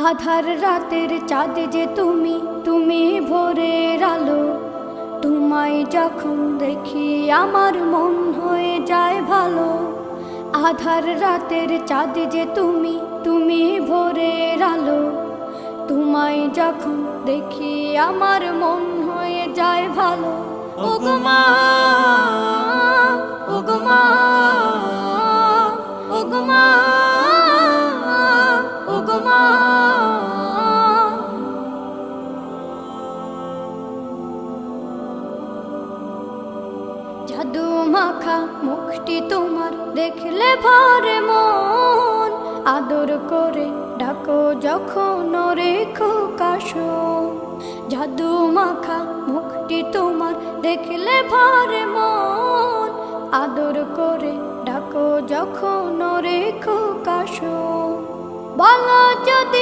আধার রাতের চাঁদ যে তুমি, তুমি ভোরের আলো। তোমায় যখন দেখি আমার মন হয়ে যায় ভালো। আধার রাতের চাঁদ যে তুমি, তুমি ভোরের আলো। তোমায় যখন দেখি আমার মন হয়ে যায় ভালো। ওগো মা, ওগো মা, ওগো মা, ওগো মা। জাদু মাখা মুখটি তোমার দেখলে ভরে মন। আদর করে ডাকো যখন রেখো কাশো। জাদু মাখা মুখটি তোমার দেখলে ভরে মন। আদর করে ডাকো যখন রেখো কাশো। বলো যদি